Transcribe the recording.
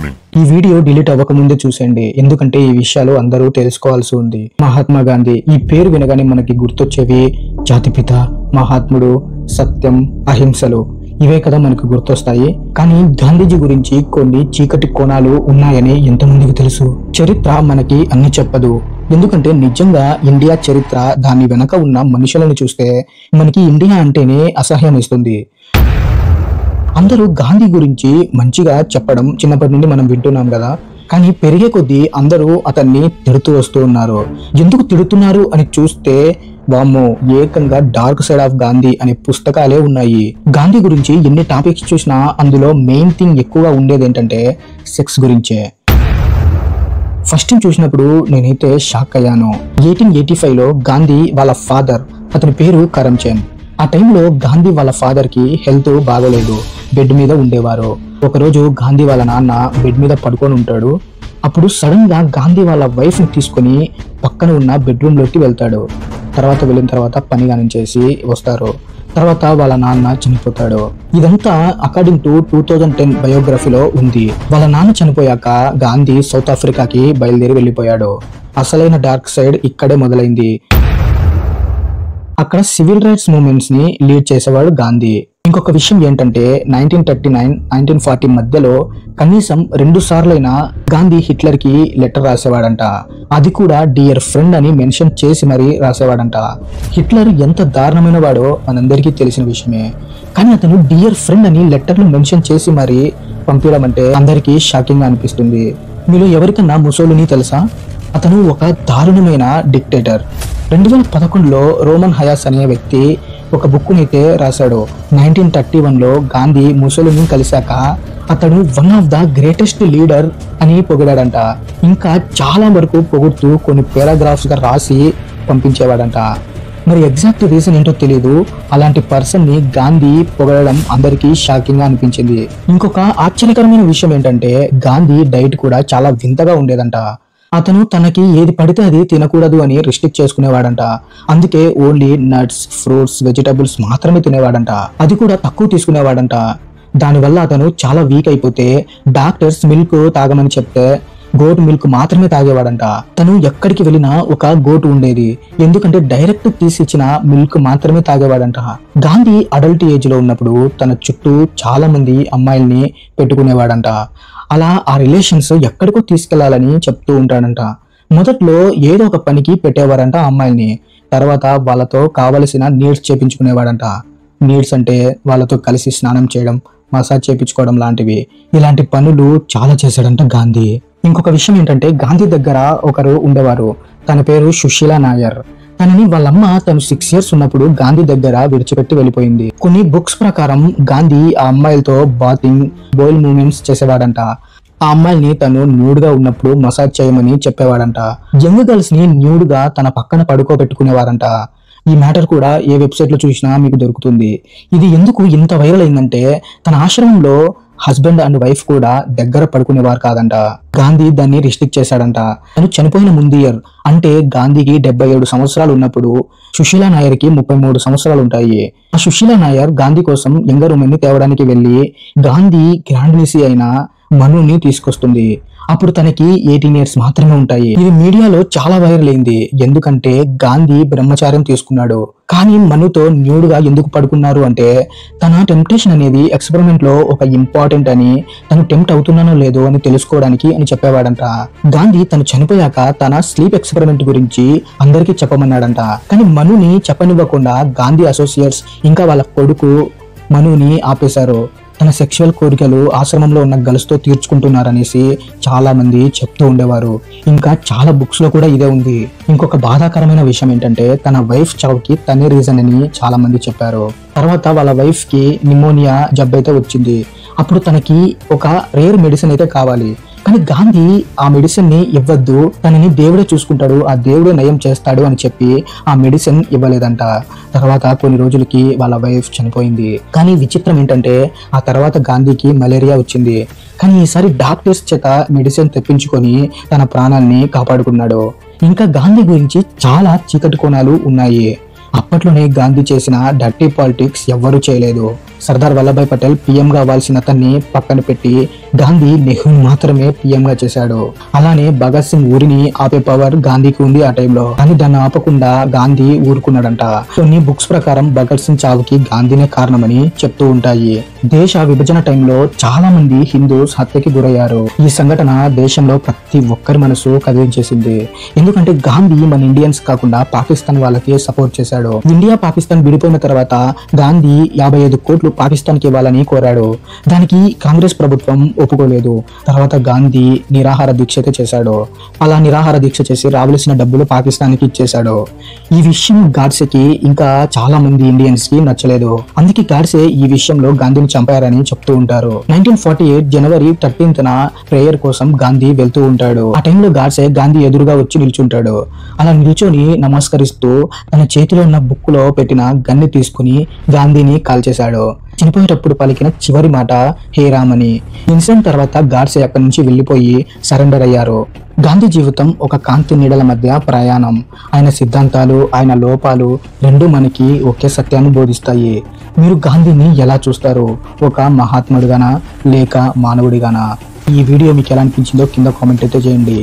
warning. ఈ video delete అవ్వక ముందే చూసేయండి, ఎందుకంటే ఈ విషయాలు అందరూ తెలుసుకోవాల్సి ఉంది. మహాత్మా గాంధీ ఈ పేరు వినగానే మనకి గుర్తొచ్చేవి జాతిపిత, మహాత్ముడు, సత్యం, అహింసలు, ఇవే కదా మనకు గుర్తొస్తాయి. కానీ గాంధీజీ గురించి కొన్ని చీకటి కోణాలు ఉన్నాయని ఎంతమందికి తెలుసు? చరిత్ర మనకి అన్ని చెప్పదు. ఎందుకంటే నిజంగా ఇండియా చరిత్ర, దాని వెనక ఉన్న మనుషులను చూస్తే మనకి ఇండియా అంటేనే అసహ్యం ఇస్తుంది. అందరూ గాంధీ గురించి మంచిగా చెప్పడం చిన్నప్పటి నుండి మనం వింటున్నాం కదా, కానీ పెరిగే కొద్దీ అందరూ అతన్ని తిడుతూ వస్తూ ఉన్నారు. ఎందుకు తిడుతున్నారు అని చూస్తే వామ్మో, ఏకంగా డార్క్ సైడ్ ఆఫ్ గాంధీ అనే పుస్తకాలే ఉన్నాయి. గాంధీ గురించి ఎన్ని టాపిక్స్ చూసినా అందులో మెయిన్ థింగ్ ఎక్కువగా ఉండేది ఏంటంటే సెక్స్ గురించే. ఫస్ట్ టైం చూసినప్పుడు నేనైతే షాక్ అయ్యాను. 1885లో గాంధీ వాళ్ళ ఫాదర్, అతని పేరు కరమ్చంద్. ఆ టైంలో గాంధీ వాళ్ళ ఫాదర్ కి హెల్త్ బాగోలేదు, బెడ్ మీద ఉండేవారు. ఒకరోజు గాంధీ వాళ్ళ నాన్న బెడ్ మీద పడుకొని ఉంటాడు. అప్పుడు సడన్ గా గాంధీ వాళ్ళ వైఫ్ ని తీసుకుని పక్కన ఉన్న బెడ్రూమ్ లోకి వెళ్తాడు. వెళ్ళిన తర్వాత పని కానించేసి వస్తారు. తర్వాత వాళ్ళ నాన్న చనిపోతాడు. ఇదంతా అకార్డింగ్ టు 2010 బయోగ్రఫీలో ఉంది. వాళ్ళ నాన్న చనిపోయాక గాంధీ సౌత్ ఆఫ్రికాకి బయలుదేరి వెళ్ళిపోయాడు. అసలైన డార్క్ సైడ్ ఇక్కడే మొదలైంది. అక్కడ సివిల్ రైట్స్ మూవ్మెంట్స్ ని లీడ్ చేసేవాడు గాంధీ. ఇంకొక విషయం ఏంటంటే 1939, 1940 మధ్యలో కనీసం 2 సార్లైనా గాంధీ హిట్లర్ కి లెటర్ రాసేవాడంట. అది కూడా డియర్ ఫ్రెండ్ అని మెన్షన్ చేసి మరీ రాసేవాడంట. హిట్లర్ ఎంత దారుణమైన వాడో మనందరికీ తెలిసిన విషయమే, కానీ అతను డియర్ ఫ్రెండ్ అని లెటర్లు మెన్షన్ చేసి మరీ పంపించడం అంటే అందరికీ షాకింగ్ గా అనిపిస్తుంది. మీలో ఎవరికన్నా ముసోలిని తెలుసా? అతను ఒక దారుణమైన డిక్టేటర్. 2011లో రోమన్ హయాస్ అనే వ్యక్తి ఒక బుక్ అయితే రాశాడు. 1931లో గాంధీ ముసోలిని కలిశాక అతడు one of the greatest leader అని పొగిడాడంట. ఇంకా చాలా వరకు పొగుడుతూ కొన్ని పారాగ్రాఫ్స్ గా రాసి పంపించేవాడంట. మరి ఎగ్జాక్ట్ రీజన్ ఏంటో తెలియదు, అలాంటి పర్సన్ ని గాంధీ పొగడడం అందరికీ షాకింగ్ గా అనిపించింది. ఇంకొక ఆశ్చర్యకరమైన విషయం ఏంటంటే గాంధీ డైట్ కూడా చాలా వింతగా ఉండేదంట. అతను తనకి ఏది పడితే అది తినకూడదు అని రిస్ట్రిక్ట్ చేసుకునేవాడంట. అందుకే ఓన్లీ నట్స్, ఫ్రూట్స్, వెజిటబుల్స్ మాత్రమే తినేవాడంట. అది కూడా తక్కువ తీసుకునేవాడంట. దానివల్ల అతను చాలా వీక్ అయిపోతే డాక్టర్స్ మిల్క్ తాగమని చెప్తే గోట్ మిల్క్ మాత్రమే తాగేవాడంట. తను ఎక్కడికి వెళ్ళినా ఒక గోటు ఉండేది, ఎందుకంటే డైరెక్ట్ తీసిచ్చిన మిల్క్ మాత్రమే తాగేవాడంట. గాంధీ అడల్ట్ ఏజ్ లో ఉన్నప్పుడు తన చుట్టూ చాలా మంది అమ్మాయిల్ని పెట్టుకునేవాడంట. అలా ఆ రిలేషన్స్ ఎక్కడికో తీసుకెళ్లాలని చెప్తూ ఉంటాడంట. మొదట్లో ఏదో ఒక పనికి పెట్టేవారంట అమ్మాయిల్ని. తర్వాత వాళ్ళతో కావలసిన నీడ్స్ చేపించుకునేవాడంట. నీడ్స్ అంటే వాళ్ళతో కలిసి స్నానం చేయడం, మసాజ్ చేపించుకోవడం లాంటివి. ఇలాంటి పనులు చాలా చేశాడంట గాంధీ. ఇంకొక విషయం ఏంటంటే గాంధీ దగ్గర ఒకరు ఉండేవారు, తన పేరు సుశీలా నాయర్. తనని వాళ్ళమ్మ తను 6 years ఉన్నప్పుడు గాంధీ దగ్గర విడిచిపెట్టి వెళ్ళిపోయింది. కొన్ని బుక్స్ ప్రకారం గాంధీ ఆ అమ్మాయిలతో బాతింగ్, బోయిల్ మూవ్మెంట్స్ చేసేవాడంట. ఆ అమ్మాయిల్ని తను న్యూడ్ గా ఉన్నప్పుడు మసాజ్ చేయమని చెప్పేవాడంట. యంగ్ గర్ల్స్ ని న్యూడ్ గా తన పక్కన పడుకోబెట్టుకునేవారంట. ఈ మ్యాటర్ కూడా ఏ వెబ్సైట్ లో చూసినా మీకు దొరుకుతుంది. ఇది ఎందుకు ఇంత వైరల్ అయిందంటే తన ఆశ్రమంలో హస్బెండ్ అండ్ వైఫ్ కూడా దగ్గర పడుకునేవారు కాదంట. గాంధీ దాన్ని రిస్ట్రిక్ట్ చేశాడంట. తను చనిపోయిన ముందు ఇయర్ అంటే గాంధీకి 77 సంవత్సరాలు ఉన్నప్పుడు సుశీలా నాయర్ కి 33 సంవత్సరాలు ఉంటాయి. ఆ సుశీలా నాయర్ గాంధీ కోసం యంగర్ ఉమెన్ ని తేవడానికి వెళ్లి గాంధీ గ్రాండ్ నిసి అయిన మనుని తీసుకొస్తుంది. అప్పుడు తనకి 18 years మాత్రమే ఉంటాయి. ఇది మీడియాలో చాలా వైరల్ అయింది, ఎందుకంటే గాంధీ బ్రహ్మచార్యం తీసుకున్నాడు. కానీ మనుతో న్యూడ్ గా ఎందుకు పడుకున్నారు అంటే తన టెంప్టేషన్ అనేది ఎక్స్పెరిమెంట్ లో ఒక ఇంపార్టెంట్ అని, తను టెంప్ట్ అవుతున్నానో లేదో అని తెలుసుకోవడానికి అని చెప్పేవాడంట. గాంధీ తను చనిపోయాక తన స్లీప్ ఎక్స్పెరిమెంట్ గురించి అందరికీ చెప్పమన్నాడంట. కానీ మనుని చెప్పనివ్వకుండా గాంధీ అసోసియేట్స్ ఇంకా వాళ్ళ కొడుకు మనుని ఆపేశారు. తన సెక్షువల్ కోరికలు ఆశ్రమంలో ఉన్న గర్ల్స్ తో తీర్చుకుంటున్నారనేసి చాలా మంది చెప్తూ ఉండేవారు. ఇంకా చాలా బుక్స్ లో కూడా ఇదే ఉంది. ఇంకొక బాధాకరమైన విషయం ఏంటంటే తన వైఫ్ చావుకి తనే రీజన్ అని చాలా మంది చెప్పారు. తర్వాత వాళ్ళ వైఫ్ కి నిమోనియా జబ్బు అయితే వచ్చింది. అప్పుడు తనకి ఒక రేర్ మెడిసిన్ అయితే కావాలి, కానీ గాంధీ ఆ మెడిసిన్ ని ఇవ్వద్దు, తనని దేవుడే చూసుకుంటాడు, ఆ దేవుడే నయం చేస్తాడు అని చెప్పి ఆ మెడిసిన్ ఇవ్వలేదంట. తర్వాత కొన్ని రోజులకి వాళ్ళ వైఫ్ చనిపోయింది. కానీ విచిత్రం ఏంటంటే ఆ తర్వాత గాంధీకి మలేరియా వచ్చింది. కానీ ఈసారి డాక్టర్స్ చేత మెడిసిన్ తెప్పించుకొని తన ప్రాణాన్ని కాపాడుకున్నాడు. ఇంకా గాంధీ గురించి చాలా చీకటి కోణాలు ఉన్నాయి. అప్పట్లోనే గాంధీ చేసిన డర్టీ పాలిటిక్స్ ఎవ్వరూ చేయలేదు. సర్దార్ వల్లభాయ్ పటేల్ పీఎం గా అవ్వాల్సిన అతన్ని పక్కన పెట్టి గాంధీ నెహ్రూ మాత్రమే పీఎం గా చేశాడు. అలానే భగత్ సింగ్ ఊరిని ఆపే పవర్ గాంధీకి ఉంది ఆ టైంలో, కానీ దాన్ని ఆపకుండా గాంధీ ఊరుకున్నాడంట. కొన్ని బుక్స్ ప్రకారం భగత్ సింగ్ చావుకి గాంధీనే కారణమని చెప్తూ ఉంటాయి. దేశ విభజన టైంలో చాలా మంది హిందూస్ హత్యకి గురయ్యారు. ఈ సంఘటన దేశంలో ప్రతి ఒక్కరి మనసు కదిలించేసింది. ఎందుకంటే గాంధీ మన ఇండియన్స్ కాకుండా పాకిస్తాన్ వాళ్ళకి సపోర్ట్ చేశాడు. ఇండియా పాకిస్తాన్ విడిపోయిన తర్వాత గాంధీ 55 కోట్లు పాకిస్తాన్ కి ఇవ్వాలని కోరాడు. దానికి కాంగ్రెస్ ప్రభుత్వం ఒప్పుకోలేదు. తర్వాత గాంధీ నిరాహార దీక్ష చేశాడు. అలా నిరాహార దీక్ష చేసి రావాల్సిన డబ్బులు పాకిస్తాన్ కి ఇచ్చేశాడు. ఈ విషయం గాడ్సేకి ఇంకా చాలా మంది ఇండియన్స్ కి నచ్చలేదు. అందుకే గాడ్సే ఈ విషయంలో గాంధీని చంపారని చెప్తూ ఉంటారు. 1948 జనవరి 13th ప్రేయర్ కోసం గాంధీ వెళ్తూ ఉంటాడు. ఆ టైంలో గాడ్సే గాంధీ ఎదురుగా వచ్చి నిల్చుంటాడు. అలా నిల్చొని నమస్కరిస్తూ తన చేతిలో ఉన్న బుక్ లో పెట్టిన గన్ని తీసుకుని గాంధీని కాల్చేశాడు. చనిపోయేటప్పుడు పలికిన చివరి మాట హే రామ్ అని. ఇన్సిడెంట్ తర్వాత గాడ్సే అక్కడి నుంచి వెళ్లిపోయి సరెండర్ అయ్యారు. గాంధీ జీవితం ఒక కాంతి నీడల మధ్య ప్రయాణం. ఆయన సిద్ధాంతాలు, ఆయన లోపాలు రెండు మనకి ఒకే సత్యాన్ని బోధిస్తాయి. మీరు గాంధీని ఎలా చూస్తారు? ఒక మహాత్ముడిగానా లేక మానవుడిగానా? ఈ వీడియో మీకు ఎలా అనిపించిందో కింద కామెంట్ అయితే చేయండి.